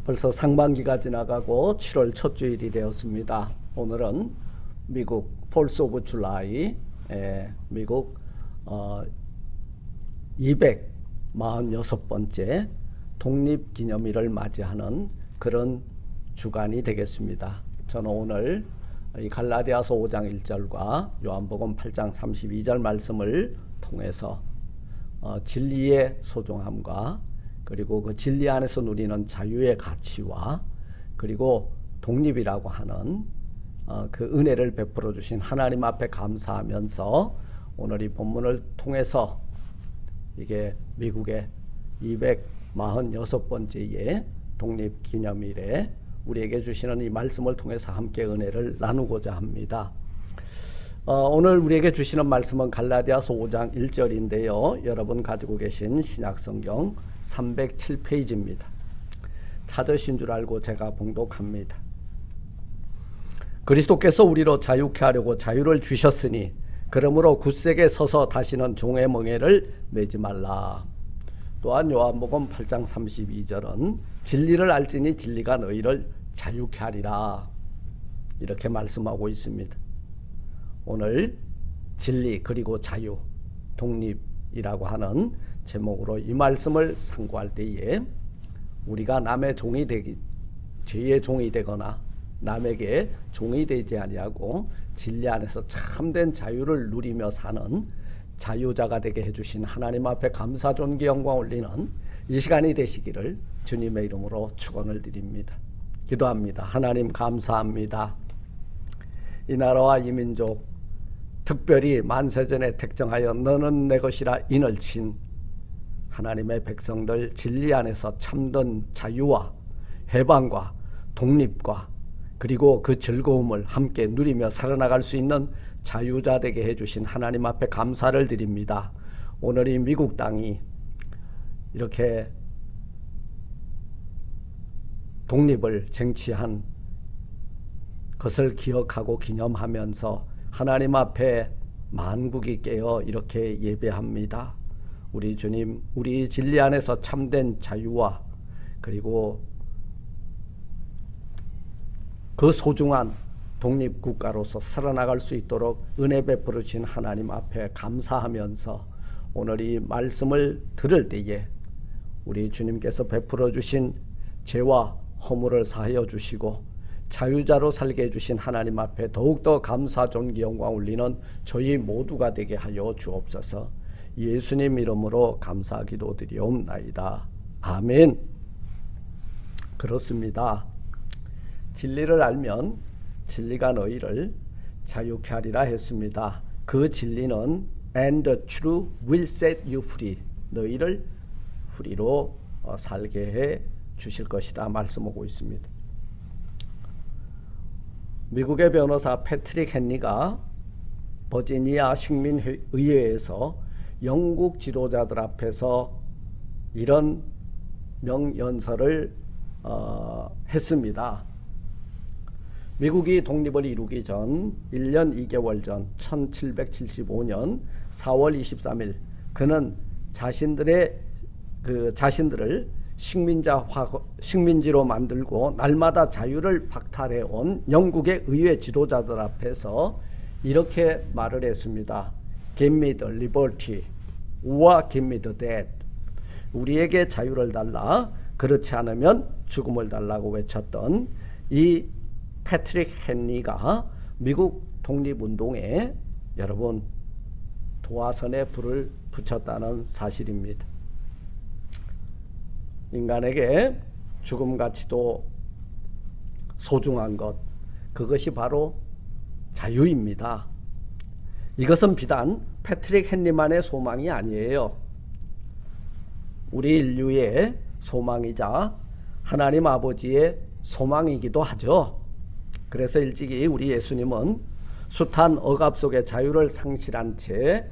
벌써 상반기가 지나가고 7월 첫 주일이 되었습니다. 오늘은 미국 4th of July, 미국 246번째 독립기념일을 맞이하는 그런 주간이 되겠습니다. 저는 오늘 이 갈라디아서 5장 1절과 요한복음 8장 32절 말씀을 통해서 진리의 소중함과 그리고 그 진리 안에서 누리는 자유의 가치와 그리고 독립이라고 하는 그 은혜를 베풀어 주신 하나님 앞에 감사하면서 오늘 이 본문을 통해서 이게 미국의 246번째의 독립기념일에 우리에게 주시는 이 말씀을 통해서 함께 은혜를 나누고자 합니다. 오늘 우리에게 주시는 말씀은 갈라디아서 5장 1절인데요. 여러분 가지고 계신 신약성경 307페이지입니다. 찾으신 줄 알고 제가 봉독합니다. 그리스도께서 우리로 자유케 하려고 자유를 주셨으니 그러므로 굳세게 서서 다시는 종의 멍에를 매지 말라. 또한 요한복음 8장 32절은 진리를 알지니 진리가 너희를 자유케 하리라. 이렇게 말씀하고 있습니다. 오늘 진리 그리고 자유, 독립이라고 하는 제목으로 이 말씀을 상고할 때에 우리가 남의 종이 되기, 죄의 종이 되거나 남에게 종이 되지 아니하고 진리 안에서 참된 자유를 누리며 사는 자유자가 되게 해주신 하나님 앞에 감사 존귀 영광 올리는 이 시간이 되시기를 주님의 이름으로 축원을 드립니다. 기도합니다. 하나님 감사합니다. 이 나라와 이 민족 특별히 만세전에 택정하여 너는 내 것이라 인을 친 하나님의 백성들 진리 안에서 참된 자유와 해방과 독립과 그리고 그 즐거움을 함께 누리며 살아나갈 수 있는 자유자 되게 해주신 하나님 앞에 감사를 드립니다. 오늘 이 미국 땅이 이렇게 독립을 쟁취한 것을 기억하고 기념하면서 하나님 앞에 만국이 깨어 이렇게 예배합니다. 우리 주님, 우리 진리 안에서 참된 자유와 그리고 그 소중한 독립국가로서 살아나갈 수 있도록 은혜 베풀어 주신 하나님 앞에 감사하면서 오늘 이 말씀을 들을 때에 우리 주님께서 베풀어 주신 죄와 허물을 사하여 주시고 자유자로 살게 해주신 하나님 앞에 더욱더 감사 존귀 영광 올리는 저희 모두가 되게 하여 주옵소서. 예수님 이름으로 감사 기도드리옵나이다. 아멘. 그렇습니다. 진리를 알면 진리가 너희를 자유케 하리라 했습니다. 그 진리는 And the truth will set you free. 너희를 프리로 살게 해 주실 것이다 말씀하고 있습니다. 미국의 변호사 패트릭 헨리가 버지니아 식민의회에서 영국 지도자들 앞에서 이런 명연설을 했습니다. 미국이 독립을 이루기 전 1년 2개월 전 1775년 4월 23일 그는 자신들을 식민지로 만들고 날마다 자유를 박탈해 온 영국의 의회 지도자들 앞에서 이렇게 말을 했습니다. Give me the liberty or give me the death. 우리에게 자유를 달라. 그렇지 않으면 죽음을 달라고 외쳤던 이 패트릭 헨리가 미국 독립운동에 여러분 도화선에 불을 붙였다는 사실입니다. 인간에게 죽음같이도 소중한 것, 그것이 바로 자유입니다. 이것은 비단 패트릭 헨리만의 소망이 아니에요. 우리 인류의 소망이자 하나님 아버지의 소망이기도 하죠. 그래서 일찍이 우리 예수님은 숱한 억압 속에 자유를 상실한 채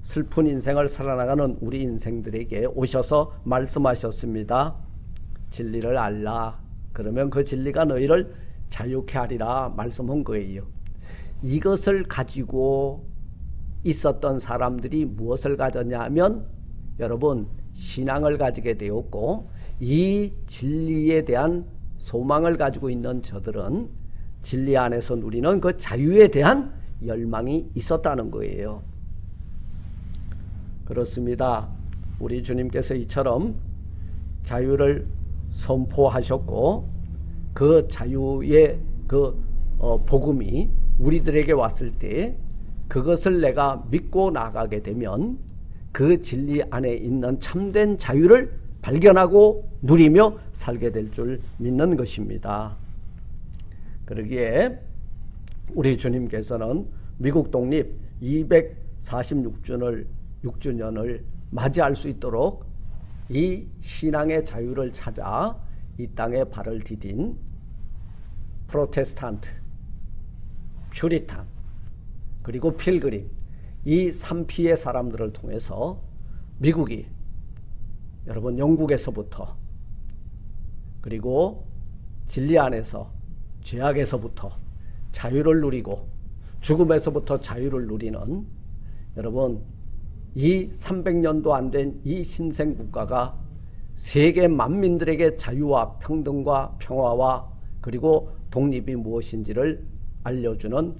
슬픈 인생을 살아나가는 우리 인생들에게 오셔서 말씀하셨습니다. 진리를 알라. 그러면 그 진리가 너희를 자유케 하리라 말씀한 거예요. 이것을 가지고 있었던 사람들이 무엇을 가졌냐 하면 여러분 신앙을 가지게 되었고 이 진리에 대한 소망을 가지고 있는 저들은 진리 안에서 누리는 그 자유에 대한 열망이 있었다는 거예요. 그렇습니다. 우리 주님께서 이처럼 자유를 선포하셨고 그 자유의 그 복음이 우리들에게 왔을 때 그것을 내가 믿고 나가게 되면 그 진리 안에 있는 참된 자유를 발견하고 누리며 살게 될 줄 믿는 것입니다. 그러기에 우리 주님께서는 미국 독립 246주년을 맞이할 수 있도록 이 신앙의 자유를 찾아 이 땅에 발을 디딘 프로테스탄트, 퓨리탄, 그리고 필그림, 이 3P의 사람들을 통해서 미국이 여러분 영국에서부터 그리고 진리 안에서 죄악에서부터 자유를 누리고 죽음에서부터 자유를 누리는 여러분 이 300년도 안 된 이 신생국가가 세계 만민들에게 자유와 평등과 평화와 그리고 독립이 무엇인지를 알려주는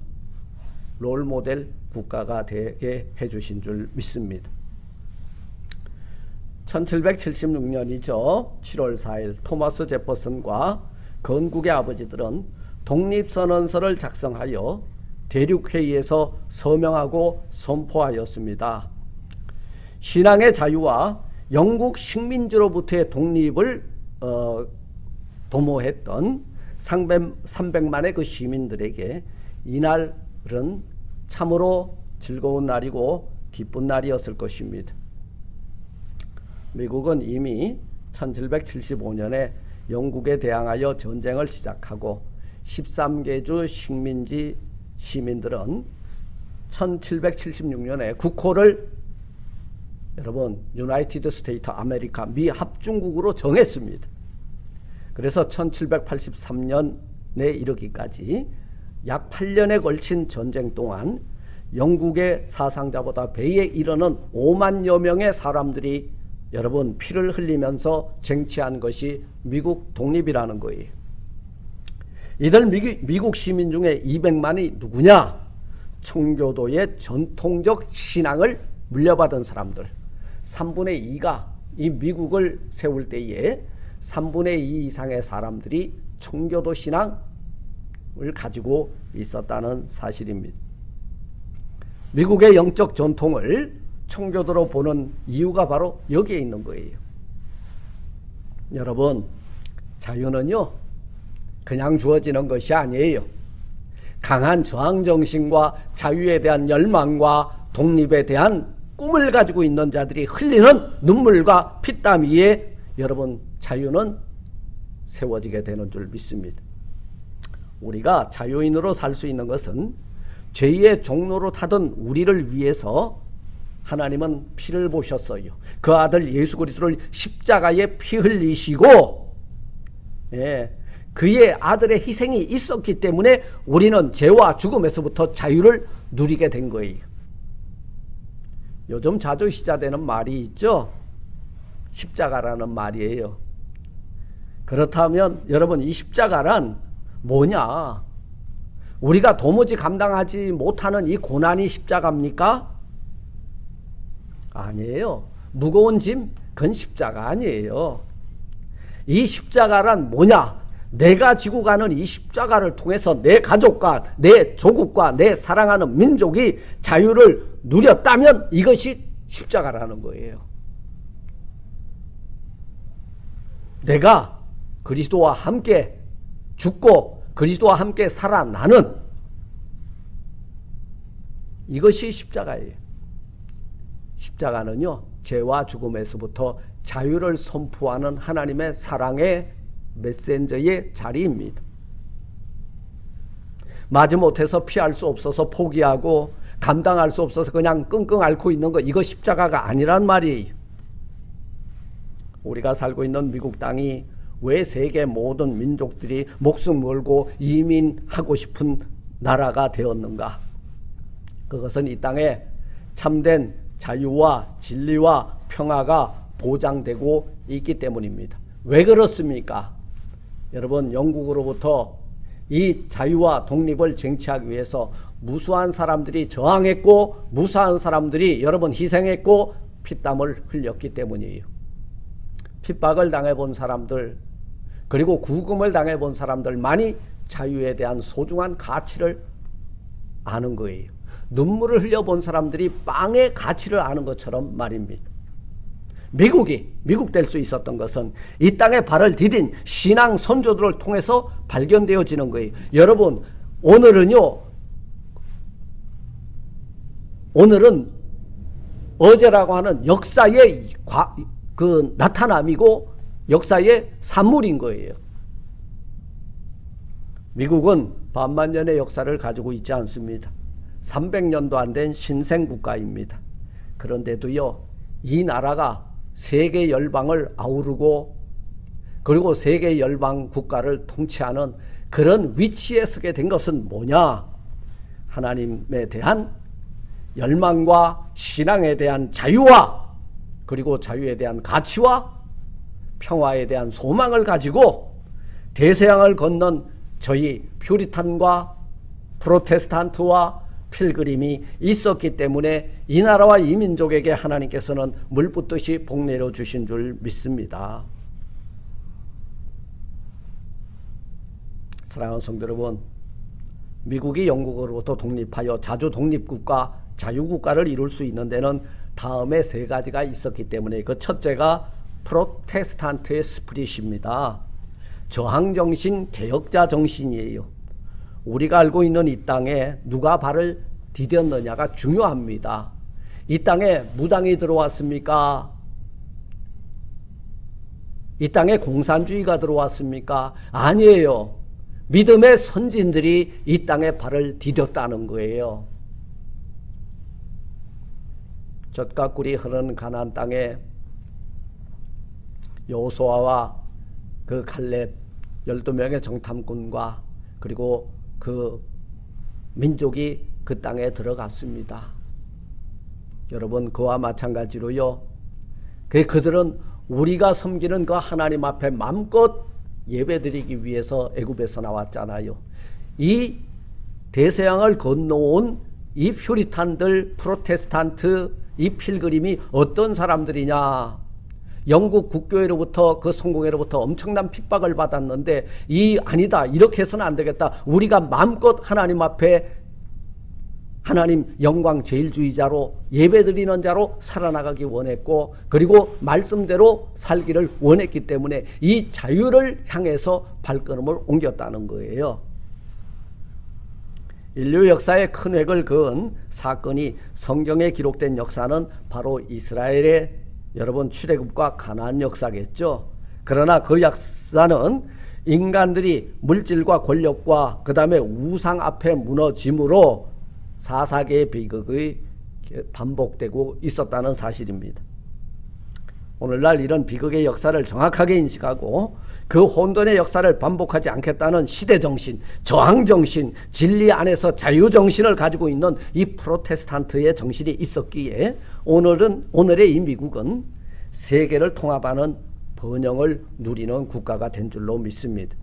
롤모델 국가가 되게 해주신 줄 믿습니다. 1776년이죠. 7월 4일 토마스 제퍼슨과 건국의 아버지들은 독립선언서를 작성하여 대륙회의에서 서명하고 선포하였습니다. 신앙의 자유와 영국 식민지로부터의 독립을 도모했던 300만의 그 시민들에게 이날은 참으로 즐거운 날이고 기쁜 날이었을 것입니다. 미국은 이미 1775년에 영국에 대항하여 전쟁을 시작하고 13개주 식민지 시민들은 1776년에 국호를 여러분 유나이티드 스테이트 아메리카 미 합중국으로 정했습니다. 그래서 1783년에 이르기까지 약 8년에 걸친 전쟁 동안 영국의 사상자보다 배에 이르는 5만여 명의 사람들이 여러분 피를 흘리면서 쟁취한 것이 미국 독립이라는 거예요. 이들 미국 시민 중에 200만이 누구냐? 청교도의 전통적 신앙을 물려받은 사람들. 3분의 2가 이 미국을 세울 때에 3분의 2 이상의 사람들이 청교도 신앙을 가지고 있었다는 사실입니다. 미국의 영적 전통을 청교도로 보는 이유가 바로 여기에 있는 거예요. 여러분, 자유는요 그냥 주어지는 것이 아니에요. 강한 저항정신과 자유에 대한 열망과 독립에 대한 꿈을 가지고 있는 자들이 흘리는 눈물과 피땀 위에 여러분 자유는 세워지게 되는 줄 믿습니다. 우리가 자유인으로 살 수 있는 것은 죄의 종로로 타던 우리를 위해서 하나님은 피를 보셨어요. 그 아들 예수 그리스도를 십자가에 피 흘리시고 그의 아들의 희생이 있었기 때문에 우리는 죄와 죽음에서부터 자유를 누리게 된 거예요. 요즘 자주 시사되는 말이 있죠. 십자가라는 말이에요. 그렇다면 여러분 이 십자가란 뭐냐? 우리가 도무지 감당하지 못하는 이 고난이 십자가입니까? 아니에요. 무거운 짐 그건 십자가 아니에요. 이 십자가란 뭐냐? 내가 지고 가는 이 십자가를 통해서 내 가족과 내 조국과 내 사랑하는 민족이 자유를 누렸다면 이것이 십자가라는 거예요. 내가 그리스도와 함께 죽고 그리스도와 함께 살아나는 이것이 십자가예요. 십자가는요 죄와 죽음에서부터 자유를 선포하는 하나님의 사랑의 메신저의 자리입니다. 마지못해서 피할 수 없어서 포기하고 감당할 수 없어서 그냥 끙끙 앓고 있는 거 이거 십자가가 아니란 말이에요. 우리가 살고 있는 미국 땅이 왜 세계 모든 민족들이 목숨 걸고 이민하고 싶은 나라가 되었는가? 그것은 이 땅에 참된 자유와 진리와 평화가 보장되고 있기 때문입니다. 왜 그렇습니까? 여러분, 영국으로부터 이 자유와 독립을 쟁취하기 위해서 무수한 사람들이 저항했고 무수한 사람들이 여러분 희생했고 피땀을 흘렸기 때문이에요. 핍박을 당해본 사람들, 그리고 구금을 당해본 사람들만이 자유에 대한 소중한 가치를 아는 거예요. 눈물을 흘려본 사람들이 빵의 가치를 아는 것처럼 말입니다. 미국이 미국될 수 있었던 것은 이 땅에 발을 디딘 신앙 선조들을 통해서 발견되어지는 거예요. 여러분, 오늘은 어제라고 하는 역사의 나타남이고 역사의 산물인 거예요. 미국은 반만년의 역사를 가지고 있지 않습니다. 300년도 안 된 신생국가입니다. 그런데도요, 이 나라가 세계 열방을 아우르고 그리고 세계 열방 국가를 통치하는 그런 위치에 서게 된 것은 뭐냐? 하나님에 대한 열망과 신앙에 대한 자유와 그리고 자유에 대한 가치와 평화에 대한 소망을 가지고 대서양을 건넌 저희 퓨리탄과 프로테스탄트와 필그림이 있었기 때문에 이 나라와 이 민족에게 하나님께서는 물 붓듯이 복 내려주신 줄 믿습니다. 사랑하는 성도 여러분, 미국이 영국으로부터 독립하여 자주 독립국가, 자유국가를 이룰 수 있는 데는 다음에 세 가지가 있었기 때문에 그 첫째가 프로테스탄트의 스프릿입니다. 저항정신, 개혁자 정신이에요. 우리가 알고 있는 이 땅에 누가 발을 디뎠느냐가 중요합니다. 이 땅에 무당이 들어왔습니까? 이 땅에 공산주의가 들어왔습니까? 아니에요. 믿음의 선진들이 이 땅에 발을 디뎠다는 거예요. 젖과 꿀이 흐르는 가나안 땅에 여호수아와 그 갈렙 12명의 정탐꾼과 그리고 그 민족이 그 땅에 들어갔습니다. 여러분, 그와 마찬가지로요, 그들은 우리가 섬기는 그 하나님 앞에 마음껏 예배드리기 위해서 애굽에서 나왔잖아요. 이 대서양을 건너온 이 퓨리탄들, 프로테스탄트, 이 필그림이 어떤 사람들이냐? 영국 국교회로부터 그 성공회로부터 엄청난 핍박을 받았는데 아니다, 이렇게 해서는 안 되겠다. 우리가 마음껏 하나님 앞에 하나님 영광 제일주의자로 예배드리는 자로 살아나가기 원했고 그리고 말씀대로 살기를 원했기 때문에 이 자유를 향해서 발걸음을 옮겼다는 거예요. 인류 역사에 큰 획을 그은 사건이 성경에 기록된 역사는 바로 이스라엘의 여러분 출애굽과 가나안 역사겠죠. 그러나 그 역사는 인간들이 물질과 권력과 그 다음에 우상 앞에 무너짐으로 사사계의 비극이 반복되고 있었다는 사실입니다. 오늘날 이런 비극의 역사를 정확하게 인식하고 그 혼돈의 역사를 반복하지 않겠다는 시대정신, 저항정신, 진리 안에서 자유정신을 가지고 있는 이 프로테스탄트의 정신이 있었기에 오늘의 이 미국은 세계를 통합하는 번영을 누리는 국가가 된 줄로 믿습니다.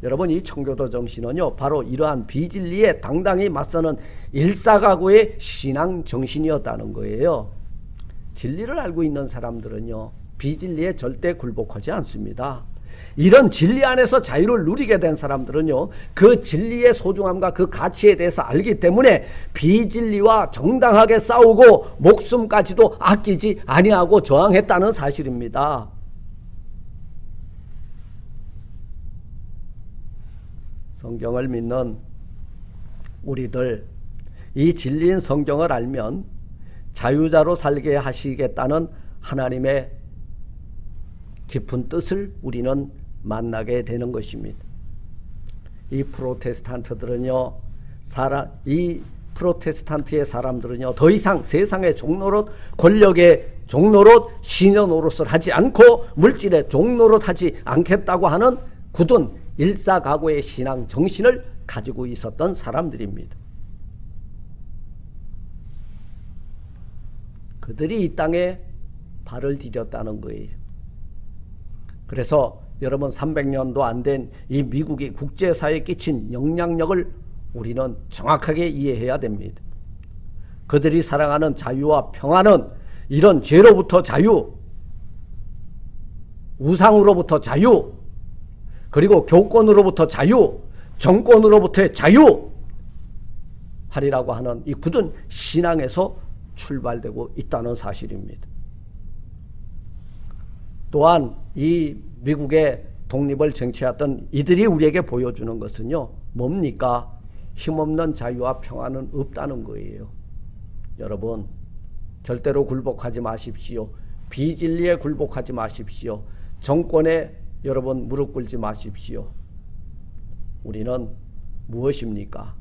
여러분, 이 청교도 정신은요, 바로 이러한 비진리에 당당히 맞서는 일사각오의 신앙 정신이었다는 거예요. 진리를 알고 있는 사람들은요, 비진리에 절대 굴복하지 않습니다. 이런 진리 안에서 자유를 누리게 된 사람들은요, 그 진리의 소중함과 그 가치에 대해서 알기 때문에 비진리와 정당하게 싸우고 목숨까지도 아끼지 아니하고 저항했다는 사실입니다. 성경을 믿는 우리들, 이 진리인 성경을 알면 자유자로 살게 하시겠다는 하나님의 깊은 뜻을 우리는 만나게 되는 것입니다. 이 프로테스탄트들은요, 이 프로테스탄트의 사람들은요, 더 이상 세상의 종노릇, 권력의 종노릇, 신의 노릇을 하지 않고 물질의 종노릇 하지 않겠다고 하는 굳은 일사각오의 신앙 정신을 가지고 있었던 사람들입니다. 그들이 이 땅에 발을 디뎠다는 거예요. 그래서 여러분 300년도 안 된 이 미국이 국제사회에 끼친 영향력을 우리는 정확하게 이해해야 됩니다. 그들이 사랑하는 자유와 평화는 이런 죄로부터 자유, 우상으로부터 자유, 그리고 교권으로부터 자유, 정권으로부터의 자유 하리라고 하는 이 굳은 신앙에서 출발되고 있다는 사실입니다. 또한 이 미국의 독립을 쟁취했던 이들이 우리에게 보여주는 것은요, 뭡니까? 힘없는 자유와 평화는 없다는 거예요. 여러분, 절대로 굴복하지 마십시오. 비진리에 굴복하지 마십시오. 정권에 여러분 무릎 꿇지 마십시오. 우리는 무엇입니까?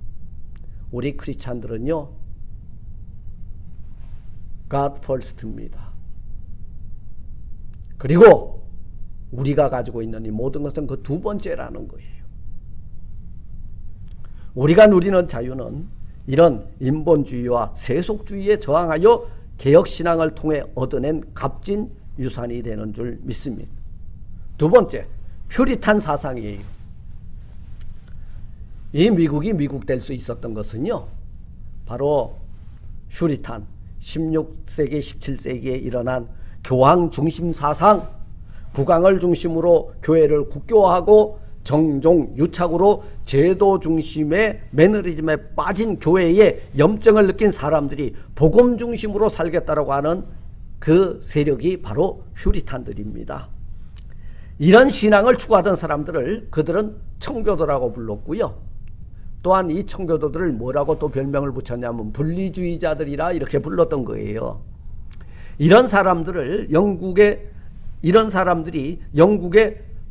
우리 크리스찬들은요, God first입니다. 그리고 우리가 가지고 있는 이 모든 것은 그 두 번째라는 거예요. 우리가 누리는 자유는 이런 인본주의와 세속주의에 저항하여 개혁신앙을 통해 얻어낸 값진 유산이 되는 줄 믿습니다. 두 번째, 퓨리탄 사상이에요. 이 미국이 미국 될 수 있었던 것은요, 바로 퓨리탄, 16세기, 17세기에 일어난 교황 중심 사상, 국왕을 중심으로 교회를 국교화하고 정종 유착으로 제도 중심의 매너리즘에 빠진 교회에 염증을 느낀 사람들이 복음 중심으로 살겠다라고 하는 그 세력이 바로 퓨리탄들입니다. 이런 신앙을 추구하던 사람들을 그들은 청교도라고 불렀고요. 또한 이 청교도들을 뭐라고 또 별명을 붙였냐면 분리주의자들이라 이렇게 불렀던 거예요. 이런 사람들이 영국의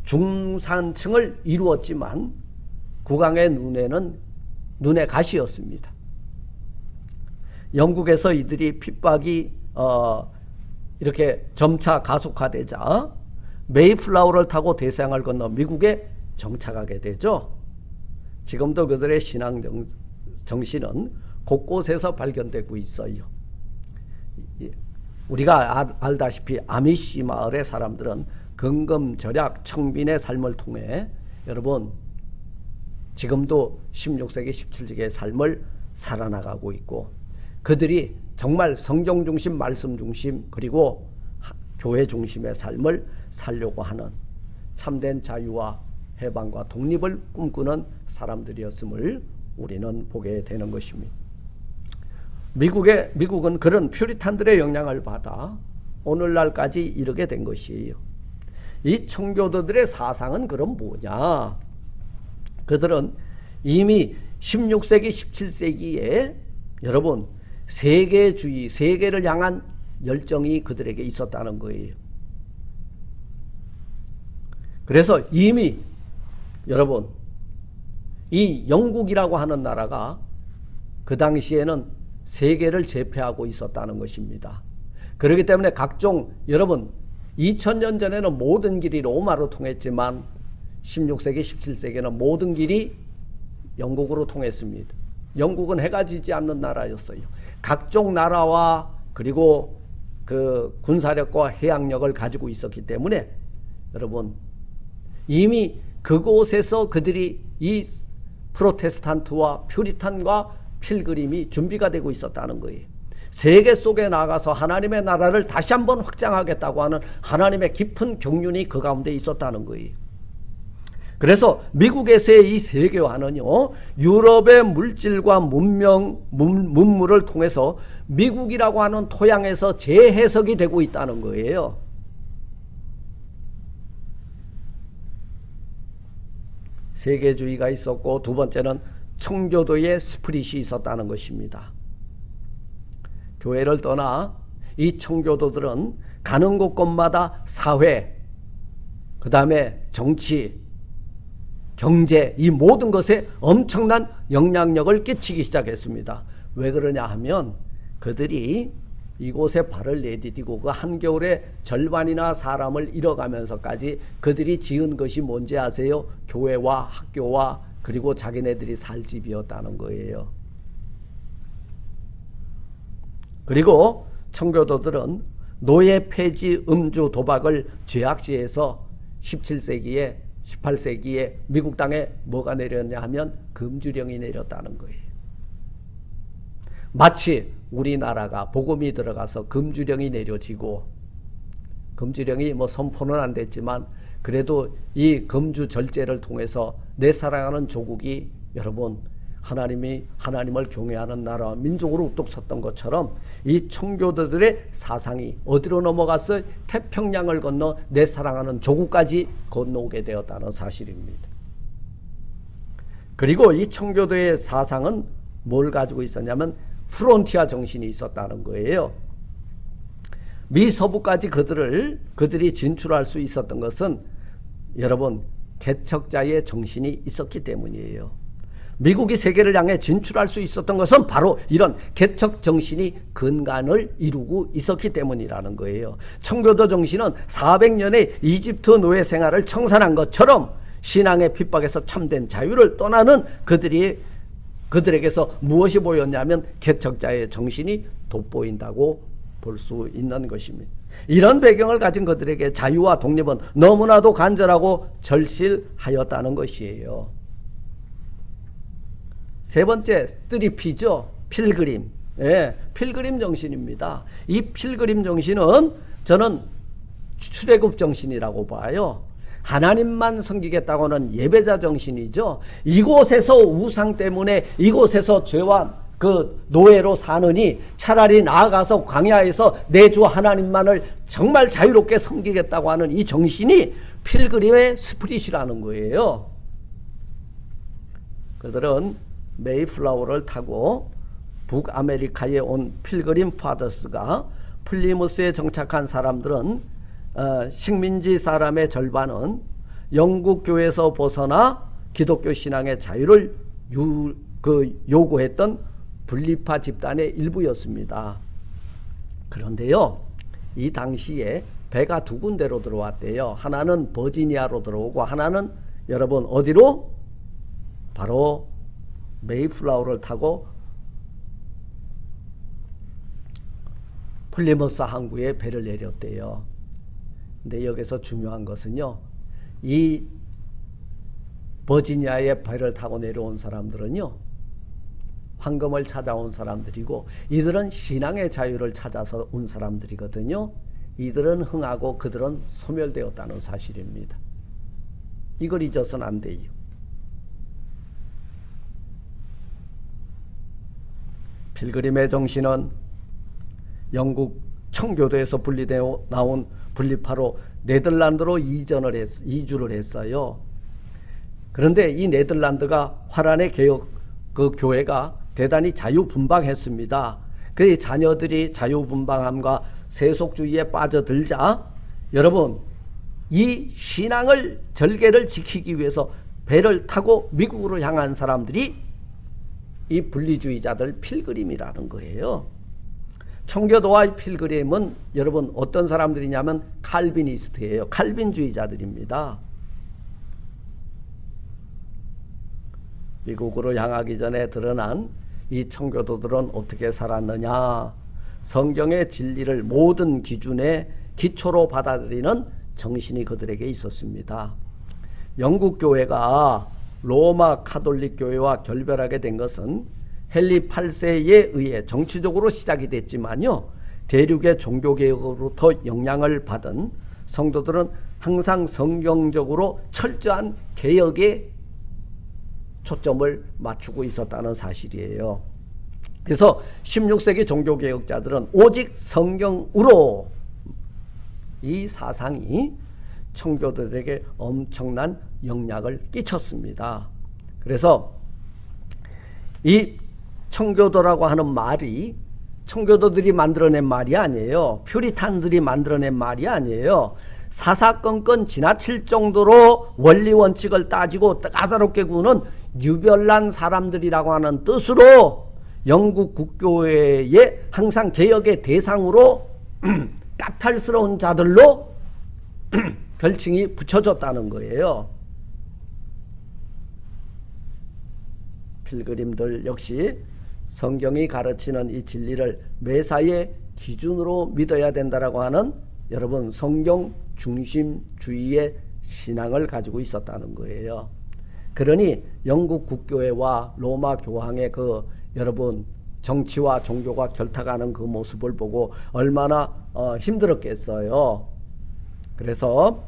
중산층을 이루었지만 국왕의 눈에 가시였습니다. 영국에서 이들이 핍박이 이렇게 점차 가속화되자 메이플라워를 타고 대서양을 건너 미국에 정착하게 되죠. 지금도 그들의 신앙 정신은 곳곳에서 발견되고 있어요. 우리가 알다시피 아미시 마을의 사람들은 근검절약 청빈의 삶을 통해 여러분 지금도 16세기 17세기의 삶을 살아나가고 있고, 그들이 정말 성경 중심, 말씀 중심, 그리고 교회 중심의 삶을 살려고 하는 참된 자유와 해방과 독립을 꿈꾸는 사람들이었음을 우리는 보게 되는 것입니다. 미국은 그런 퓨리탄들의 영향을 받아 오늘날까지 이르게 된 것이에요. 이 청교도들의 사상은 그럼 뭐냐? 그들은 이미 16세기, 17세기에 여러분 세계주의, 세계를 향한 열정이 그들에게 있었다는 거예요. 그래서 이미 여러분 이 영국이라고 하는 나라가 그 당시에는 세계를 제패하고 있었다는 것입니다. 그렇기 때문에 각종 여러분 2000년 전에는 모든 길이 로마로 통했지만 16세기, 17세기에는 모든 길이 영국으로 통했습니다. 영국은 해가 지지 않는 나라였어요. 각종 나라와 그리고 그 군사력과 해양력을 가지고 있었기 때문에 여러분 이미 그곳에서 그들이 이 프로테스탄트와 퓨리탄과 필그림이 준비가 되고 있었다는 거예요. 세계 속에 나가서 하나님의 나라를 다시 한번 확장하겠다고 하는 하나님의 깊은 경륜이 그 가운데 있었다는 거예요. 그래서 미국에서의 이 세계화는요, 유럽의 물질과 문물을 통해서 미국이라고 하는 토양에서 재해석이 되고 있다는 거예요. 세계주의가 있었고, 두 번째는 청교도의 스피릿이 있었다는 것입니다. 교회를 떠나 이 청교도들은 가는 곳곳마다 사회, 그 다음에 정치, 경제, 이 모든 것에 엄청난 영향력을 끼치기 시작했습니다. 왜 그러냐 하면 그들이 이곳에 발을 내디디고 그 한겨울에 절반이나 사람을 잃어가면서까지 그들이 지은 것이 뭔지 아세요? 교회와 학교와 그리고 자기네들이 살 집이었다는 거예요. 그리고 청교도들은 노예 폐지, 음주, 도박을 죄악시해서 17세기에 18세기에 미국 땅에 뭐가 내렸냐 하면 금주령이 내렸다는 거예요. 마치 우리나라가 복음이 들어가서 금주령이 내려지고, 금주령이 뭐 선포는 안 됐지만 그래도 이 금주 절제를 통해서 내 사랑하는 조국이 여러분 하나님을 경외하는 나라와 민족으로 우뚝 섰던 것처럼 이 청교도들의 사상이 어디로 넘어갔어? 태평양을 건너 내 사랑하는 조국까지 건너오게 되었다는 사실입니다. 그리고 이 청교도의 사상은 뭘 가지고 있었냐면 프론티아 정신이 있었다는 거예요. 미 서부까지 그들이 진출할 수 있었던 것은 여러분 개척자의 정신이 있었기 때문이에요. 미국이 세계를 향해 진출할 수 있었던 것은 바로 이런 개척 정신이 근간을 이루고 있었기 때문이라는 거예요. 청교도 정신은 400년의 이집트 노예 생활을 청산한 것처럼 신앙의 핍박에서 참된 자유를 떠나는 그들에게서 무엇이 보였냐면 개척자의 정신이 돋보인다고 볼 수 있는 것입니다. 이런 배경을 가진 그들에게 자유와 독립은 너무나도 간절하고 절실하였다는 것이에요. 세 번째, 3P죠. 필그림. 예, 필그림 정신입니다. 이 필그림 정신은 저는 출애굽 정신이라고 봐요. 하나님만 섬기겠다고 하는 예배자 정신이죠. 이곳에서 우상 때문에 이곳에서 죄와 그 노예로 사느니 차라리 나아가서 광야에서 내 주 하나님만을 정말 자유롭게 섬기겠다고 하는 이 정신이 필그림의 스피릿이라는 거예요. 그들은 메이플라워를 타고 북아메리카에 온 필그림 파더스가 플리무스에 정착한 사람들은 식민지 사람의 절반은 영국 교회에서 벗어나 기독교 신앙의 자유를 요구했던 분리파 집단의 일부였습니다. 그런데요, 이 당시에 배가 두 군데로 들어왔대요. 하나는 버지니아로 들어오고 하나는 여러분 어디로? 바로 메이플라워를 타고 플리머스 항구에 배를 내렸대요. 근데 여기서 중요한 것은요, 이 버지니아에 배를 타고 내려온 사람들은요, 황금을 찾아온 사람들이고 이들은 신앙의 자유를 찾아서 온 사람들이거든요. 이들은 흥하고 그들은 소멸되었다는 사실입니다. 이걸 잊어서는 안 돼요. 필그림의 정신은 영국 청교도에서 분리되어 나온 분리파로 네덜란드로 이주를 했어요. 그런데 이 네덜란드가 화란의 개혁 그 교회가 대단히 자유분방했습니다. 그 자녀들이 자유분방함과 세속주의에 빠져들자 여러분 이 신앙을 절개를 지키기 위해서 배를 타고 미국으로 향한 사람들이 이 분리주의자들 필그림이라는 거예요. 청교도와 필그림은 여러분 어떤 사람들이냐면 칼비니스트예요. 칼빈주의자들입니다. 미국으로 향하기 전에 드러난 이 청교도들은 어떻게 살았느냐? 성경의 진리를 모든 기준의 기초로 받아들이는 정신이 그들에게 있었습니다. 영국 교회가 로마 카톨릭 교회와 결별하게 된 것은 헨리 8세에 의해 정치적으로 시작이 됐지만요, 대륙의 종교개혁으로부터 영향을 받은 성도들은 항상 성경적으로 철저한 개혁에 초점을 맞추고 있었다는 사실이에요. 그래서 16세기 종교개혁자들은 오직 성경으로 이 사상이 청교도들에게 엄청난 영향을 끼쳤습니다. 그래서 이 청교도라고 하는 말이 청교도들이 만들어낸 말이 아니에요. 퓨리탄들이 만들어낸 말이 아니에요. 사사건건 지나칠 정도로 원리 원칙을 따지고 까다롭게 구는 유별난 사람들이라고 하는 뜻으로 영국 국교회의 항상 개혁의 대상으로 까탈스러운 자들로 별칭이 붙여졌다는 거예요. 필그림들 역시 성경이 가르치는 이 진리를 매사의 기준으로 믿어야 된다라고 하는 여러분 성경 중심주의의 신앙을 가지고 있었다는 거예요. 그러니 영국 국교회와 로마 교황의 그 여러분 정치와 종교가 결탁하는 그 모습을 보고 얼마나 힘들었겠어요. 그래서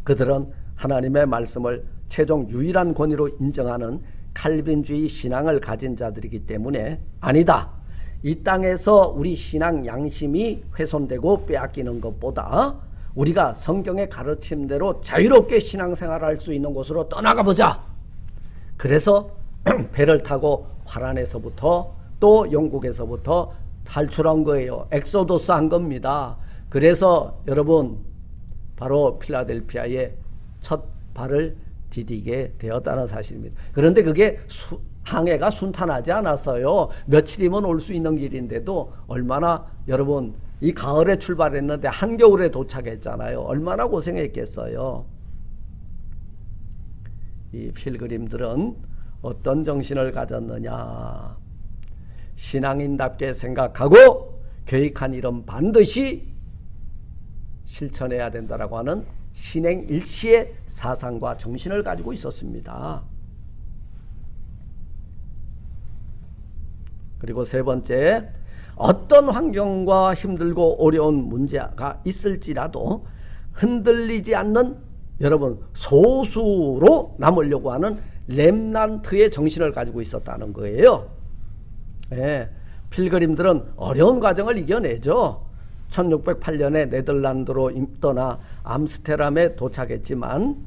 그들은 하나님의 말씀을 최종 유일한 권위로 인정하는 칼빈주의 신앙을 가진 자들이기 때문에 아니다. 이 땅에서 우리 신앙 양심이 훼손되고 빼앗기는 것보다 우리가 성경의 가르침대로 자유롭게 신앙생활할 수 있는 곳으로 떠나가 보자. 그래서 배를 타고 화란에서부터 또 영국에서부터 탈출한 거예요. 엑소도스 한 겁니다. 그래서 여러분 바로 필라델피아에 첫 발을 디디게 되었다는 사실입니다. 그런데 그게 항해가 순탄하지 않았어요. 며칠이면 올 수 있는 길인데도 얼마나 여러분 이 가을에 출발했는데 한겨울에 도착했잖아요. 얼마나 고생했겠어요. 이 필그림들은 어떤 정신을 가졌느냐. 신앙인답게 생각하고 계획한 일은 반드시 실천해야 된다라고 하는 신행일치의 사상과 정신을 가지고 있었습니다. 그리고 세 번째, 어떤 환경과 힘들고 어려운 문제가 있을지라도 흔들리지 않는 여러분 소수로 남으려고 하는 렘넌트의 정신을 가지고 있었다는 거예요. 예, 필그림들은 어려운 과정을 이겨내죠. 1608년에 네덜란드로 떠나 암스테르담에 도착했지만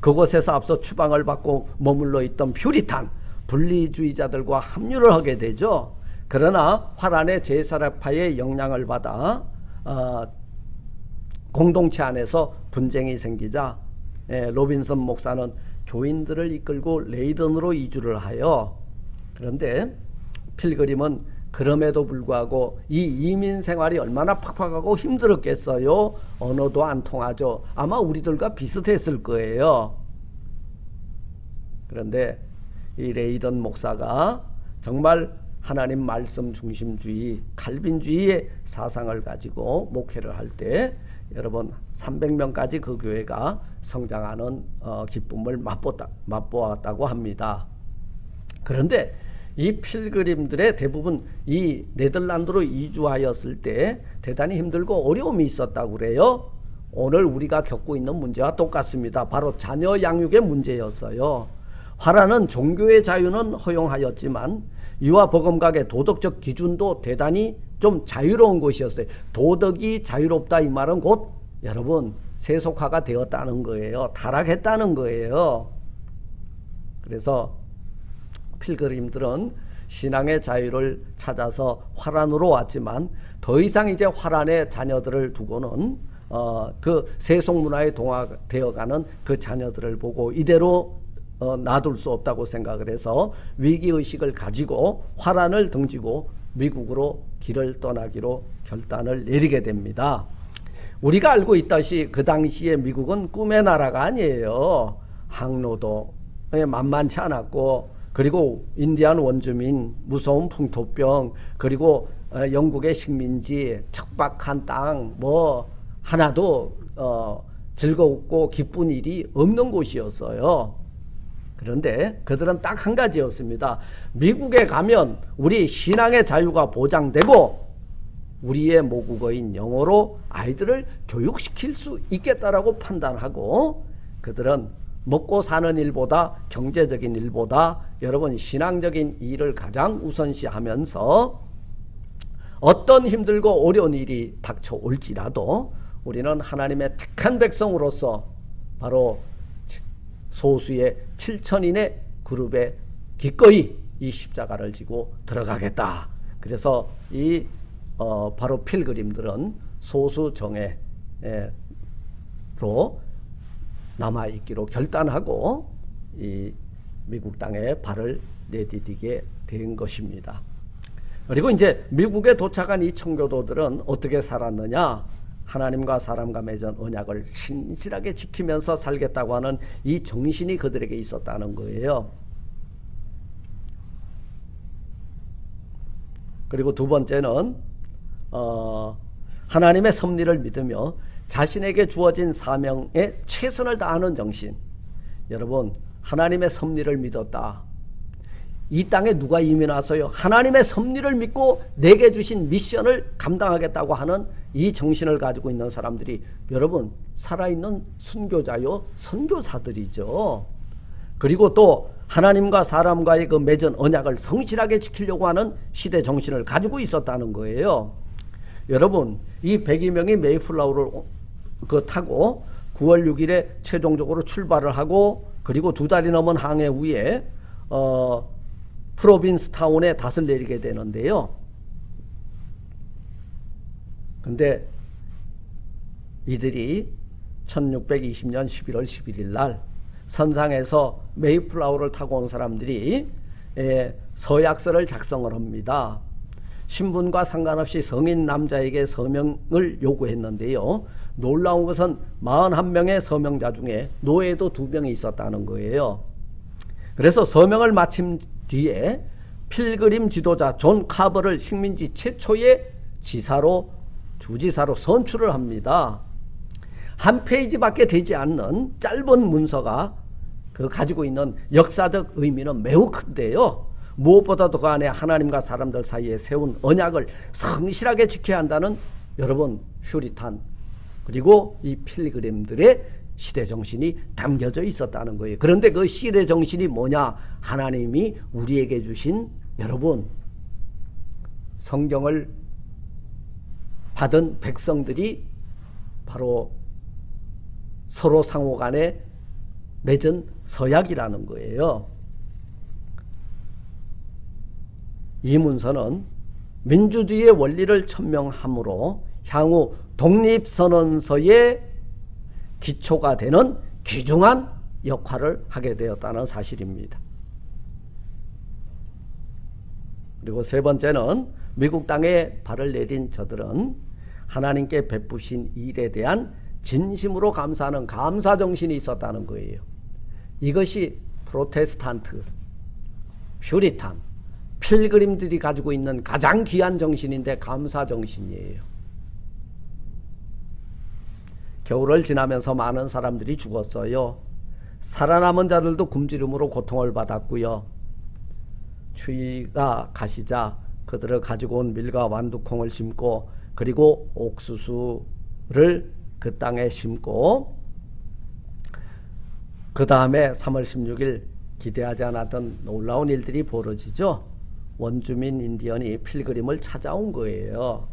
그곳에서 앞서 추방을 받고 머물러 있던 퓨리탄 분리주의자들과 합류를 하게 되죠. 그러나 화란의 제사라파의 영향을 받아 공동체 안에서 분쟁이 생기자 로빈슨 목사는 교인들을 이끌고 레이든으로 이주를 하여, 그런데 필그림은 그럼에도 불구하고 이 이민 생활이 얼마나 팍팍하고 힘들었겠어요. 언어도 안 통하죠. 아마 우리들과 비슷했을 거예요. 그런데 이 레이든 목사가 정말 하나님 말씀 중심주의 칼빈주의의 사상을 가지고 목회를 할 때 여러분 300명까지 그 교회가 성장하는 기쁨을 맛보았다고 합니다. 그런데 이 필그림들의 대부분 이 네덜란드로 이주하였을 때 대단히 힘들고 어려움이 있었다고 그래요. 오늘 우리가 겪고 있는 문제와 똑같습니다. 바로 자녀 양육의 문제였어요. 화란은 종교의 자유는 허용하였지만 이와 버금가의 도덕적 기준도 대단히 좀 자유로운 곳이었어요. 도덕이 자유롭다 이 말은 곧 여러분 세속화가 되었다는 거예요. 타락했다는 거예요. 그래서 필그림들은 신앙의 자유를 찾아서 화란으로 왔지만 더 이상 이제 화란의 자녀들을 두고는 그 세속 문화에 동화되어가는 그 자녀들을 보고 이대로 놔둘 수 없다고 생각을 해서 위기의식을 가지고 화란을 등지고 미국으로 길을 떠나기로 결단을 내리게 됩니다. 우리가 알고 있다시 그 당시에 미국은 꿈의 나라가 아니에요. 항로도 만만치 않았고, 그리고 인디안 원주민, 무서운 풍토병, 그리고 영국의 식민지, 척박한 땅, 뭐 하나도 즐겁고 기쁜 일이 없는 곳이었어요. 그런데 그들은 딱 한 가지였습니다. 미국에 가면 우리 신앙의 자유가 보장되고 우리의 모국어인 영어로 아이들을 교육시킬 수 있겠다라고 판단하고, 그들은 먹고 사는 일보다 경제적인 일보다 여러분 신앙적인 일을 가장 우선시하면서 어떤 힘들고 어려운 일이 닥쳐올지라도 우리는 하나님의 택한 백성으로서 바로 소수의 7천인의 그룹에 기꺼이 이 십자가를 지고 들어가겠다. 그래서 이 바로 필그림들은 소수 정예로 남아있기로 결단하고 이 미국 땅에 발을 내디디게 된 것입니다. 그리고 이제 미국에 도착한 이 청교도들은 어떻게 살았느냐? 하나님과 사람과 맺은 언약을 신실하게 지키면서 살겠다고 하는 이 정신이 그들에게 있었다는 거예요. 그리고 두 번째는 하나님의 섭리를 믿으며 자신에게 주어진 사명에 최선을 다하는 정신. 여러분, 하나님의 섭리를 믿었다. 이 땅에 누가 이민 와서요, 하나님의 섭리를 믿고 내게 주신 미션을 감당하겠다고 하는 이 정신을 가지고 있는 사람들이 여러분 살아있는 순교자요, 선교사들이죠. 그리고 또 하나님과 사람과의 그 맺은 언약을 성실하게 지키려고 하는 시대 정신을 가지고 있었다는 거예요. 여러분, 이 102명이 메이플라워를 타고 9월 6일에 최종적으로 출발을 하고, 그리고 2달이 넘은 항해 후에 프로빈스 타운에 닷을 내리게 되는데요. 근데 이들이 1620년 11월 11일 날 선상에서 메이플라워를 타고 온 사람들이 서약서를 작성을 합니다. 신분과 상관없이 성인 남자에게 서명을 요구했는데요. 놀라운 것은 41명의 서명자 중에 노예도 2명이 있었다는 거예요. 그래서 서명을 마친 뒤에 필그림 지도자 존 카버를 식민지 최초의 주지사로 선출을 합니다. 한 페이지밖에 되지 않는 짧은 문서가 가지고 있는 역사적 의미는 매우 큰데요. 무엇보다도 그 안에 하나님과 사람들 사이에 세운 언약을 성실하게 지켜야 한다는 여러분 퓨리탄 그리고 이 필그림들의 시대정신이 담겨져 있었다는 거예요. 그런데 그 시대정신이 뭐냐? 하나님이 우리에게 주신 여러분 성경을 받은 백성들이 바로 서로 상호간에 맺은 서약이라는 거예요. 이 문서는 민주주의의 원리를 천명함으로 향후 독립선언서의 기초가 되는 귀중한 역할을 하게 되었다는 사실입니다. 그리고 세 번째는 미국 땅에 발을 내딘 저들은 하나님께 베푸신 일에 대한 진심으로 감사하는 감사정신이 있었다는 거예요. 이것이 프로테스탄트, 퓨리탄, 필그림들이 가지고 있는 가장 귀한 정신인데 감사정신이에요. 겨울을 지나면서 많은 사람들이 죽었어요. 살아남은 자들도 굶주림으로 고통을 받았고요. 추위가 가시자 그들을 가지고 온 밀과 완두콩을 심고 그리고 옥수수를 그 땅에 심고 그 다음에 3월 16일 기대하지 않았던 놀라운 일들이 벌어지죠. 원주민 인디언이 필그림을 찾아온 거예요.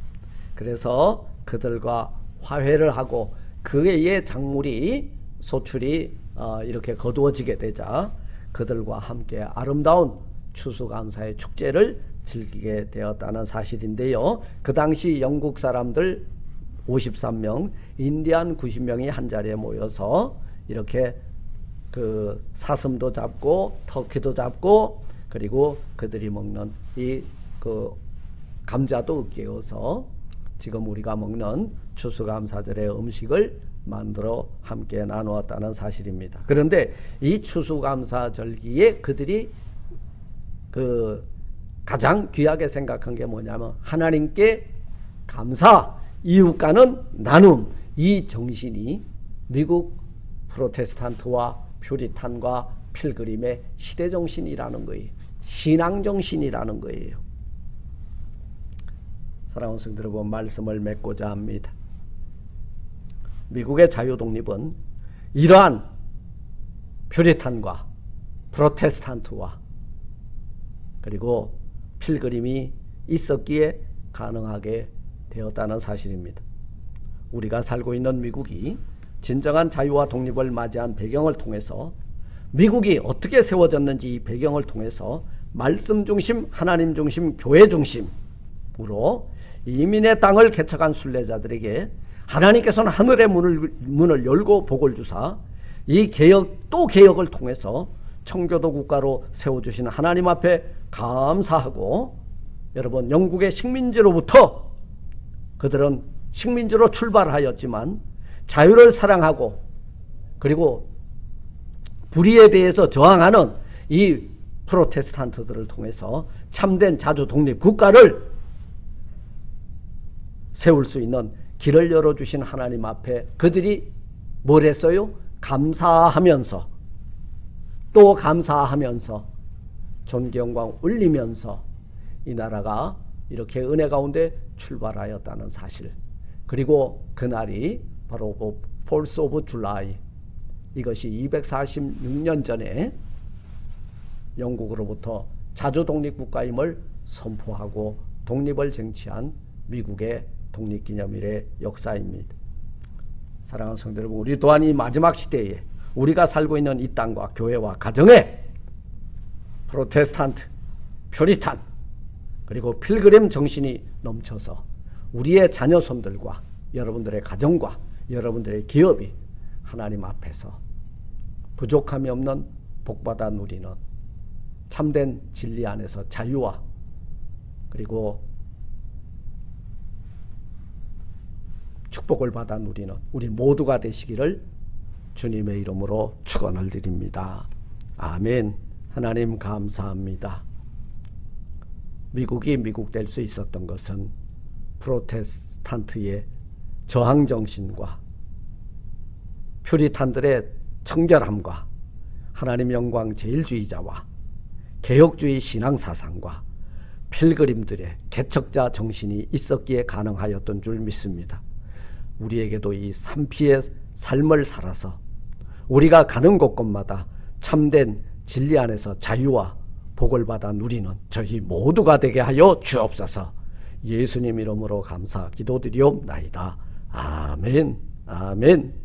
그래서 그들과 화해를 하고 그의 작물이 소출이 이렇게 거두어지게 되자 그들과 함께 아름다운 추수감사의 축제를 즐기게 되었다는 사실인데요. 그 당시 영국 사람들 53명, 인디안 90명이 한 자리에 모여서 이렇게 그 사슴도 잡고 터키도 잡고 그리고 그들이 먹는 이 그 감자도 으깨어서 지금 우리가 먹는 추수감사절의 음식을 만들어 함께 나누었다는 사실입니다. 그런데 이 추수감사절기에 그들이 그 가장 귀하게 생각한 게 뭐냐면 하나님께 감사, 이웃과는 나눔, 이 정신이 미국 프로테스탄트와 퓨리탄과 필그림의 시대정신이라는 거예요. 신앙정신이라는 거예요. 사랑하는 성도 여러분, 말씀을 맺고자 합니다. 미국의 자유독립은 이러한 퓨리탄과 프로테스탄트와 그리고 필그림이 있었기에 가능하게 되었다는 사실입니다. 우리가 살고 있는 미국이 진정한 자유와 독립을 맞이한 배경을 통해서 미국이 어떻게 세워졌는지 이 배경을 통해서 말씀 중심, 하나님 중심, 교회 중심으로 이민의 땅을 개척한 순례자들에게 하나님께서는 하늘의 문을 열고 복을 주사 이 또 개혁을 통해서 청교도 국가로 세워주신 하나님 앞에 감사하고, 여러분 영국의 식민지로부터 그들은 식민지로 출발하였지만 자유를 사랑하고 그리고 불의에 대해서 저항하는 이 프로테스탄트들을 통해서 참된 자주 독립 국가를 세울 수 있는 길을 열어주신 하나님 앞에 그들이 뭘 했어요? 감사하면서, 또 감사하면서, 존귀영광 올리면서 이 나라가 이렇게 은혜 가운데 출발하였다는 사실, 그리고 그날이 바로 그 Fourth of July, 이것이 246년 전에 영국으로부터 자주 독립국가임을 선포하고 독립을 쟁취한 미국의 독립기념일의 역사입니다. 사랑하는 성도 여러분, 우리 또한 이 마지막 시대에 우리가 살고 있는 이 땅과 교회와 가정에 프로테스탄트, 퓨리탄, 그리고 필그림 정신이 넘쳐서 우리의 자녀손들과 여러분들의 가정과 여러분들의 기업이 하나님 앞에서 부족함이 없는 복받아 누리는 참된 진리 안에서 자유와 그리고 축복을 받아 누리는 우리 모두가 되시기를 주님의 이름으로 축원을 드립니다. 아멘. 하나님 감사합니다. 미국이 미국 될 수 있었던 것은 프로테스탄트의 저항정신과 퓨리탄들의 청결함과 하나님 영광 제일주의자와 개혁주의 신앙사상과 필그림들의 개척자 정신이 있었기에 가능하였던 줄 믿습니다. 우리에게도 이 산피의 삶을 살아서 우리가 가는 곳곳마다 참된 진리 안에서 자유와 복을 받아 누리는 저희 모두가 되게 하여 주옵소서. 예수님 이름으로 감사 기도드리옵나이다. 아멘. 아멘.